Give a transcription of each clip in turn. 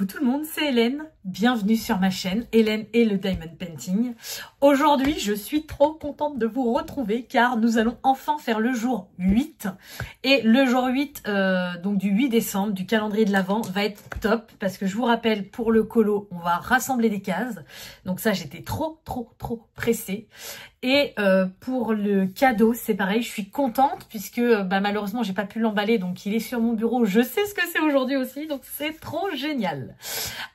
Coucou tout le monde, c'est Hélène. Bienvenue sur ma chaîne, Hélène et le Diamond Painting. Aujourd'hui, je suis trop contente de vous retrouver car nous allons enfin faire le jour 8. Et le jour 8, donc du 8 décembre, du calendrier de l'Avent, va être top parce que je vous rappelle, pour le colo, on va rassembler des cases. Donc ça, j'étais trop pressée. Et pour le cadeau, c'est pareil, je suis contente puisque malheureusement, j'ai pas pu l'emballer, donc il est sur mon bureau. Je sais ce que c'est aujourd'hui aussi, donc c'est trop génial.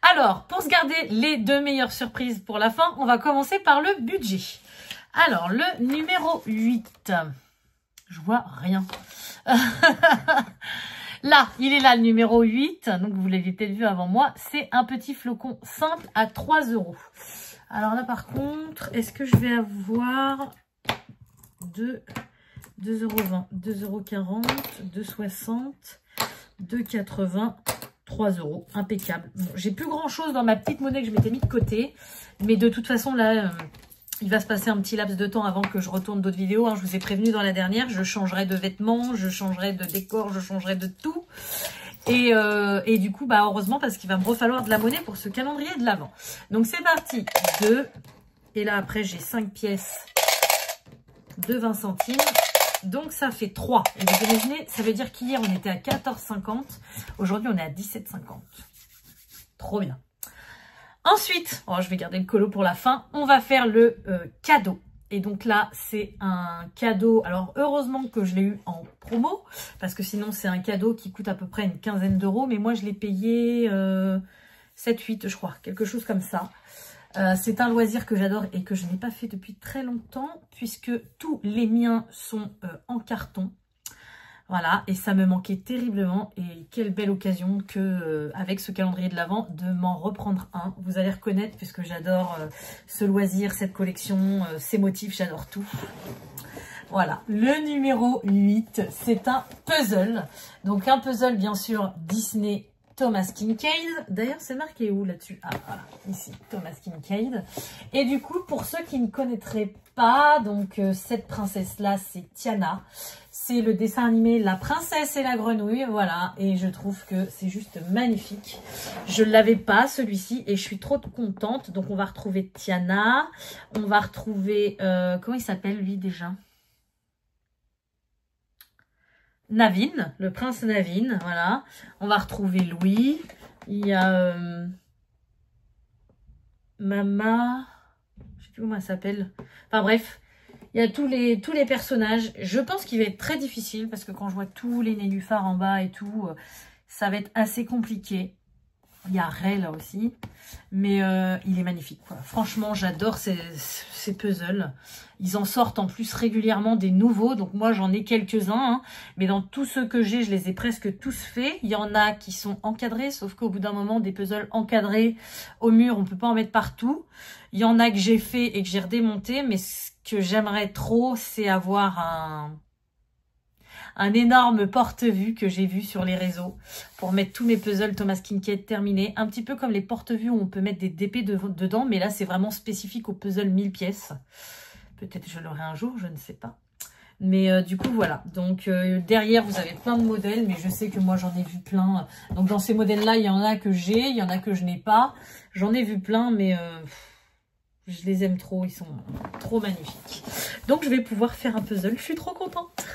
Alors, pour se garder les deux meilleures surprises pour la fin, on va commencer par le budget. Alors, le numéro 8. Je vois rien. Là, il est là, le numéro 8. Donc, vous l'avez peut-être vu avant moi. C'est un petit flocon simple à 3 €. Alors là, par contre, est-ce que je vais avoir 2,20 €, 2,40 €, 2,60 €, 2,80 €, 3 €. Impeccable. Bon, j'ai plus grand-chose dans ma petite monnaie que je m'étais mis de côté. Mais de toute façon, là, il va se passer un petit laps de temps avant que je retourne d'autres vidéos. Hein. Je vous ai prévenu dans la dernière, je changerai de vêtements, je changerai de décor, je changerai de tout. Et du coup, heureusement, parce qu'il va me refalloir de la monnaie pour ce calendrier de l'Avent. Donc, c'est parti. 2. Et là, après, j'ai 5 pièces de 20 centimes. Donc, ça fait 3. Et vous imaginez, ça veut dire qu'hier, on était à 14,50. Aujourd'hui, on est à 17,50. Trop bien. Ensuite, je vais garder le colo pour la fin. On va faire le cadeau. Et donc là, c'est un cadeau. Alors, heureusement que je l'ai eu en promo. Parce que sinon, c'est un cadeau qui coûte à peu près une quinzaine d'euros. Mais moi, je l'ai payé 7-8, je crois. Quelque chose comme ça. C'est un loisir que j'adore et que je n'ai pas fait depuis très longtemps. Puisque tous les miens sont en carton. Voilà, et ça me manquait terriblement. Et quelle belle occasion que, avec ce calendrier de l'Avent, de m'en reprendre un. Vous allez reconnaître, puisque j'adore ce loisir, cette collection, ces motifs, j'adore tout. Voilà, le numéro 8, c'est un puzzle. Donc un puzzle, bien sûr, Disney Thomas Kinkade. D'ailleurs, c'est marqué où là-dessus? Ah, voilà, ici, Thomas Kinkade. Et du coup, pour ceux qui ne connaîtraient pas, donc cette princesse-là, c'est Tiana. C'est le dessin animé La Princesse et la Grenouille, voilà. Et je trouve que c'est juste magnifique. Je ne l'avais pas, celui-ci, et je suis trop contente. Donc, on va retrouver Tiana. On va retrouver... comment il s'appelle, lui, déjà? Naveen, le prince Naveen, voilà. On va retrouver Louis. Il y a Mama, je sais plus comment elle s'appelle. Enfin bref, il y a tous les personnages. Je pense qu'il va être très difficile parce que quand je vois tous les nénuphars en bas et tout, ça va être assez compliqué. Il y a Ray là aussi, mais il est magnifique, quoi. Franchement, j'adore ces puzzles. Ils en sortent en plus régulièrement des nouveaux, donc moi j'en ai quelques-uns, hein, mais dans tous ceux que j'ai, je les ai presque tous faits. Il y en a qui sont encadrés, sauf qu'au bout d'un moment, des puzzles encadrés au mur, on peut pas en mettre partout. Il y en a que j'ai fait et que j'ai redémonté, mais ce que j'aimerais trop, c'est avoir un énorme porte-vue que j'ai vu sur les réseaux pour mettre tous mes puzzles Thomas Kinkade terminés. Un petit peu comme les porte-vues où on peut mettre des DP dedans, mais là c'est vraiment spécifique au puzzle 1000 pièces. Peut-être je l'aurai un jour, je ne sais pas. Mais du coup voilà, donc derrière vous avez plein de modèles, mais je sais que moi j'en ai vu plein. Donc dans ces modèles-là, il y en a que j'ai, il y en a que je n'ai pas. J'en ai vu plein, mais... je les aime trop, ils sont trop magnifiques. Donc je vais pouvoir faire un puzzle, je suis trop contente.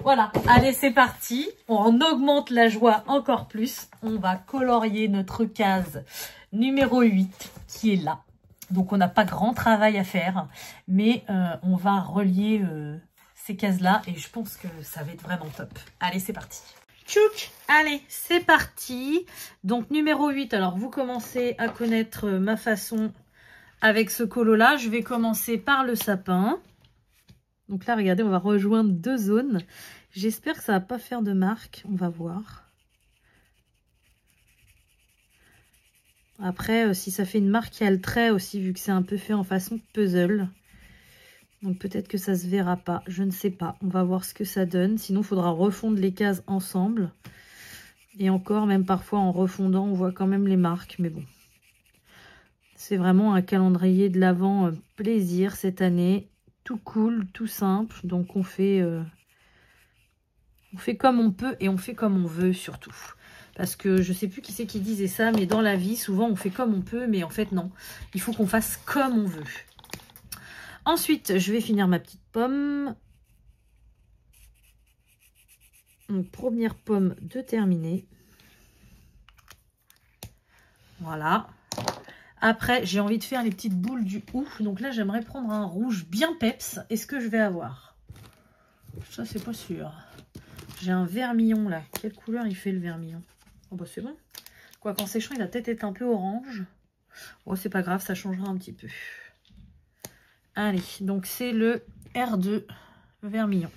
Voilà, allez c'est parti. On augmente la joie encore plus. On va colorier notre case numéro 8 qui est là. Donc on n'a pas grand travail à faire, mais on va relier ces cases-là et je pense que ça va être vraiment top. Allez c'est parti. Tchouk! Allez, c'est parti. Donc numéro 8, alors vous commencez à connaître ma façon avec ce colo-là. Je vais commencer par le sapin. Donc là, regardez, on va rejoindre deux zones. J'espère que ça ne va pas faire de marque. On va voir. Après, si ça fait une marque, il y a le trait aussi, vu que c'est un peu fait en façon puzzle. Donc peut-être que ça ne se verra pas. Je ne sais pas. On va voir ce que ça donne. Sinon, il faudra refondre les cases ensemble. Et encore, même parfois, en refondant, on voit quand même les marques. Mais bon. C'est vraiment un calendrier de l'Avent plaisir cette année. Tout cool, tout simple. Donc on fait comme on peut et on fait comme on veut surtout. Parce que je sais plus qui c'est qui disait ça, mais dans la vie, souvent on fait comme on peut, mais en fait non. Il faut qu'on fasse comme on veut. Ensuite, je vais finir ma petite pomme. Donc, première pomme de terminée. Voilà. Après, j'ai envie de faire les petites boules du ouf. Donc là, j'aimerais prendre un rouge bien peps. Est-ce que je vais avoir? Ça, c'est pas sûr. J'ai un vermillon là. Quelle couleur il fait le vermillon? Oh bah c'est bon. Quoi qu'en séchant, il a peut-être été un peu orange. Oh, c'est pas grave, ça changera un petit peu. Allez, donc c'est le R2 vermillon.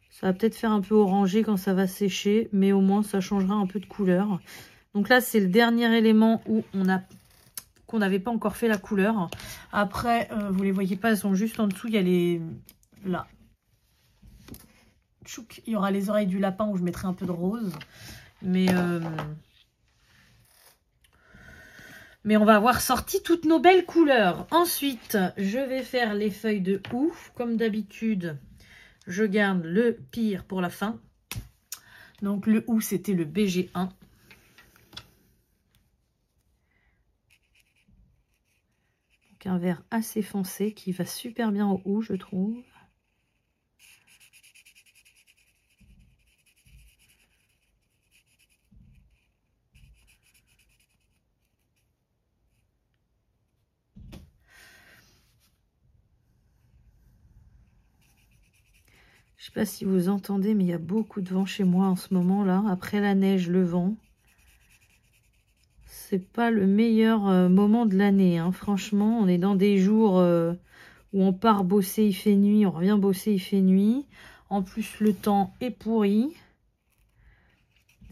Ça va peut-être faire un peu orangé quand ça va sécher, mais au moins ça changera un peu de couleur. Donc là, c'est le dernier élément où qu'on n'avait pas encore fait la couleur. Après, vous les voyez pas, elles sont juste en dessous. Il y a les... Là. Tchouk, il y aura les oreilles du lapin où je mettrai un peu de rose. Mais on va avoir sorti toutes nos belles couleurs. Ensuite, je vais faire les feuilles de ouf. Comme d'habitude, je garde le pire pour la fin. Donc le OU, c'était le BG1. Donc un vert assez foncé qui va super bien au OU, je trouve. Je sais pas si vous entendez, mais il y a beaucoup de vent chez moi en ce moment là. Après la neige, le vent. C'est pas le meilleur moment de l'année, hein. Franchement, on est dans des jours où on part bosser, il fait nuit, on revient bosser, il fait nuit. En plus, le temps est pourri.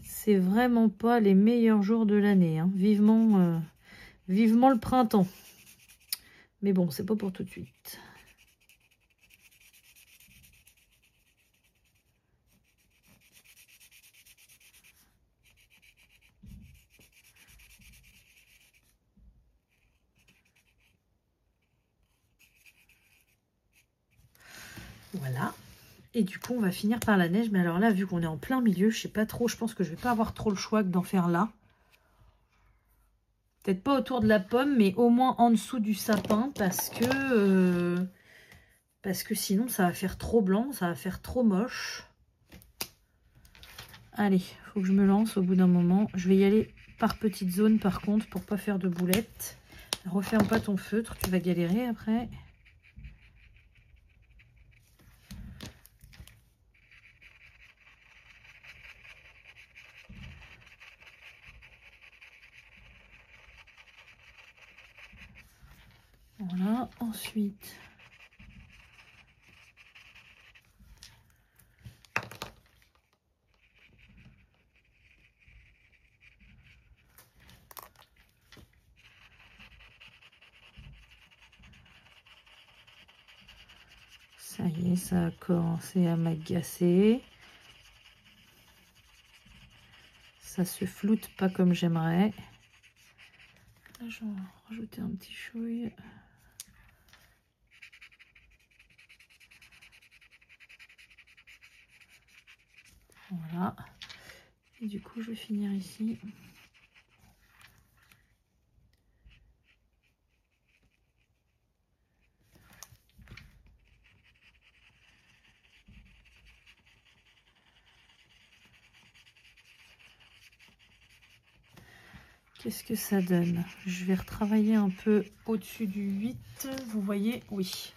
C'est vraiment pas les meilleurs jours de l'année, hein. Vivement, vivement le printemps. Mais bon, c'est pas pour tout de suite. Voilà. Et du coup, on va finir par la neige. Mais alors là, vu qu'on est en plein milieu, je sais pas trop. Je pense que je vais pas avoir trop le choix que d'en faire là. Peut-être pas autour de la pomme, mais au moins en dessous du sapin. Parce que sinon, ça va faire trop blanc. Ça va faire trop moche. Allez, faut que je me lance au bout d'un moment. Je vais y aller par petites zones, par contre, pour pas faire de boulettes. Referme pas ton feutre, tu vas galérer après. Voilà, ensuite... Ça y est, ça a commencé à m'agacer. Ça se floute pas comme j'aimerais. Là, je vais rajouter un petit chouille. Voilà. Et du coup, je vais finir ici. Qu'est-ce que ça donne? Je vais retravailler un peu au-dessus du 8. Vous voyez? Oui.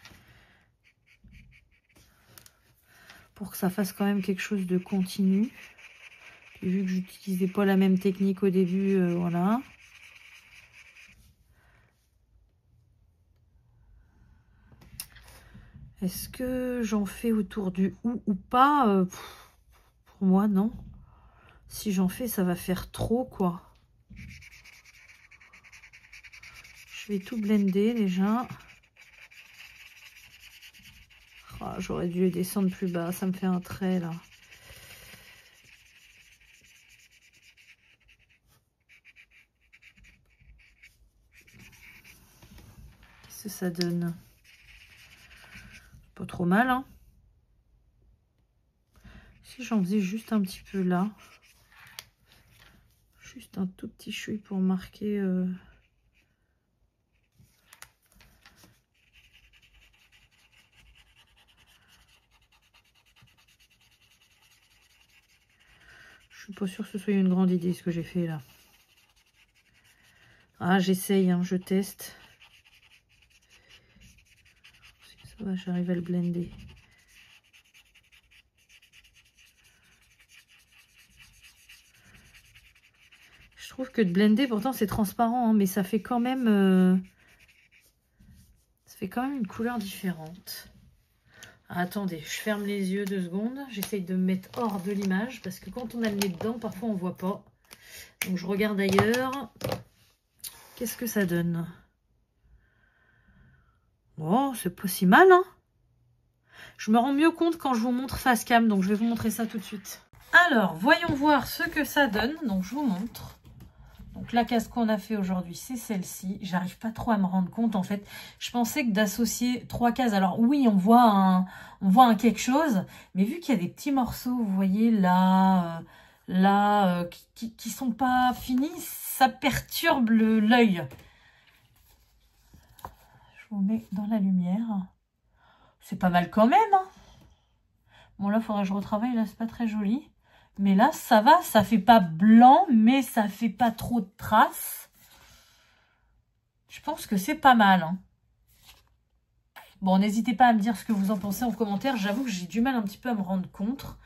Pour que ça fasse quand même quelque chose de continu. Et vu que j'utilisais pas la même technique au début, voilà. Est-ce que j'en fais autour du ou pas? Pour moi, non. Si j'en fais, ça va faire trop, quoi. Je vais tout blender déjà. Oh, j'aurais dû descendre plus bas. Ça me fait un trait, là. Qu'est-ce que ça donne? Pas trop mal, hein. Si j'en faisais juste un petit peu là. Juste un tout petit chouï pour marquer... Je suis pas sûre que ce soit une grande idée ce que j'ai fait là. Ah, j'essaye, hein, je teste. Ça va, j'arrive à le blender. Je trouve que de blender, pourtant c'est transparent, hein, mais ça fait quand même une couleur différente. Ah, attendez, je ferme les yeux 2 secondes. J'essaye de me mettre hors de l'image parce que quand on a le nez dedans, parfois on voit pas. Donc je regarde ailleurs. Qu'est-ce que ça donne? Oh, c'est pas si mal, hein. Je me rends mieux compte quand je vous montre face cam, donc je vais vous montrer ça tout de suite. Alors, voyons voir ce que ça donne. Donc je vous montre. Donc la case qu'on a fait aujourd'hui, c'est celle-ci. J'arrive pas trop à me rendre compte en fait. Je pensais que d'associer 3 cases, alors oui, on voit un quelque chose, mais vu qu'il y a des petits morceaux, vous voyez là, qui sont pas finis, ça perturbe l'œil. Je vous mets dans la lumière. C'est pas mal quand même, hein. Bon là, il faudrait que je retravaille, là c'est pas très joli. Mais là, ça va, ça fait pas blanc, mais ça fait pas trop de traces. Je pense que c'est pas mal, hein. Bon, n'hésitez pas à me dire ce que vous en pensez en commentaire. J'avoue que j'ai du mal un petit peu à me rendre compte.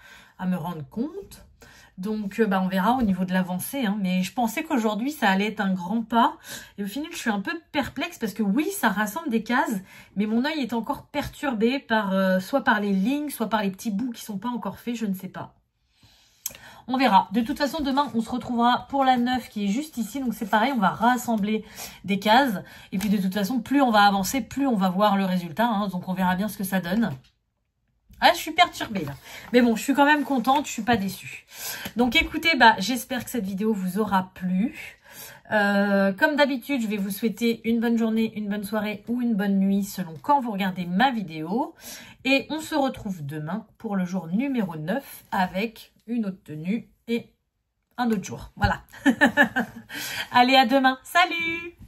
Donc, on verra au niveau de l'avancée, hein. Mais je pensais qu'aujourd'hui, ça allait être un grand pas. Et au final, je suis un peu perplexe parce que oui, ça rassemble des cases. Mais mon œil est encore perturbé par soit par les lignes, soit par les petits bouts qui sont pas encore faits. Je ne sais pas. On verra. De toute façon, demain, on se retrouvera pour la 9 qui est juste ici. Donc, c'est pareil, on va rassembler des cases. Et puis, de toute façon, plus on va avancer, plus on va voir le résultat, hein. Donc, on verra bien ce que ça donne. Ah, je suis perturbée, là. Mais bon, je suis quand même contente, je suis pas déçue. Donc, écoutez, j'espère que cette vidéo vous aura plu. Comme d'habitude, je vais vous souhaiter une bonne journée, une bonne soirée ou une bonne nuit selon quand vous regardez ma vidéo. Et on se retrouve demain pour le jour numéro 9 avec une autre tenue et un autre jour. Voilà. Allez, à demain. Salut!